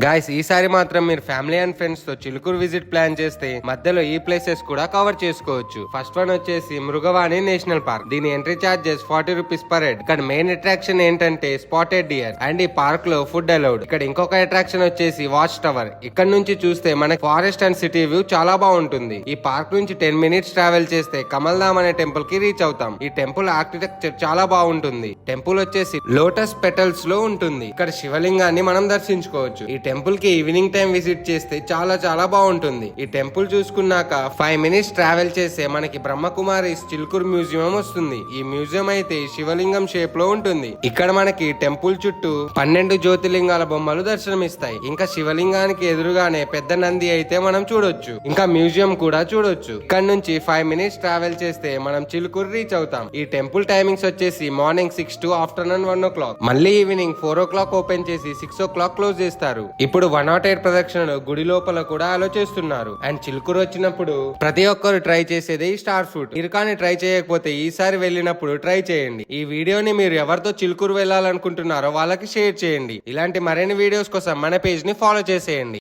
Guys ఈసారి మాత్రం మీరు ఫ్యామిలీ అండ్ ఫ్రెండ్స్ తో చిలుకూరు విజిట్ ప్లాన్ చేస్తే మధ్యలో ఈ ప్లేసెస్ కూడా కవర్ చేసుకోవచ్చు. ఫస్ట్ వన్ వచ్చేసి మృగవాణి నేషనల్ పార్క్. దీని entry charges 40 rupees per head. ఇక్కడ మెయిన్ అట్రాక్షన్ ఏంటంటే స్పాటెడ్ డియర్ అండ్ ఈ పార్క్ లో ఫుడ్ అలౌడ్. ఇక్కడ ఇంకొక అట్రాక్షన్ వచ్చేసి వాచ్ టవర్. ఇక్కడ నుంచి చూస్తే మనకి ఫారెస్ట్ అండ్ సిటీ వ్యూ చాలా బాగుంటుంది. ఈ పార్క్ నుంచి 10 మినిట్స్ ట్రావెల్ చేస్తే కమల్ధామ్ అనే టెంపుల్ కి రీచ్ అవుతాం. ఈ టెంపుల్ ఆర్కిటెక్చర్ చాలా బాగుంటుంది. టెంపుల్ వచ్చేసి లోటస్ పెటల్స్ లో ఉంటుంది. ఇక్కడ శివలింగాన్ని మనం దర్శించుకోవచ్చు. ఈ టెంపుల్ కి ఈవినింగ్ టైం విజిట్ చేస్తే చాలా చాలా బాగుంటుంది. ఈ టెంపుల్ చూసుకున్నాక 5 మినిట్స్ ట్రావెల్ చేస్తే మనకి బ్రహ్మకుమారి చిలుకూరు మ్యూజియం వస్తుంది. ఈ మ్యూజియం అయితే శివలింగం షేప్ లో ఉంటుంది. ఇక్కడ మనకి టెంపుల్ చుట్టూ 12 జ్యోతిలింగాల బొమ్మలు దర్శనమిస్తాయి. ఇంకా శివలింగానికి ఎదురుగానే పెద్ద నంది అయితే మనం చూడొచ్చు. ఇంకా మ్యూజియం కూడా చూడొచ్చు. ఇక్కడ నుంచి 5 మినిట్స్ ట్రావెల్ చేస్తే మనం చిలుకూరు రీచ్ అవుతాం. ఈ టెంపుల్ టైమింగ్స్ వచ్చేసి మార్నింగ్ 6 to ఆఫ్టర్నూన్ 1 o'clock. మళ్ళీ ఈవినింగ్ 4 o'clock ఓపెన్ చేసి 6 o'clock క్లోజ్ చేస్తారు. ఇప్పుడు 108 ప్రదక్షిణలు గుడి లోపల కూడా అలో చేస్తున్నారు. అండ్ చిలుకూరు వచ్చినప్పుడు ప్రతి ఒక్కరు ట్రై చేసేది స్టార్ ఫ్రూట్. మీరు కానీ ట్రై చేయకపోతే ఈసారి వెళ్ళినప్పుడు ట్రై చేయండి. ఈ వీడియోని మీరు ఎవరితో చిలుకూరు వెళ్ళాలనుకుంటున్నారో వాళ్ళకి షేర్ చేయండి. ఇలాంటి మరిన్ని వీడియోస్ కోసం మన పేజ్ ని ఫాలో చేసేయండి.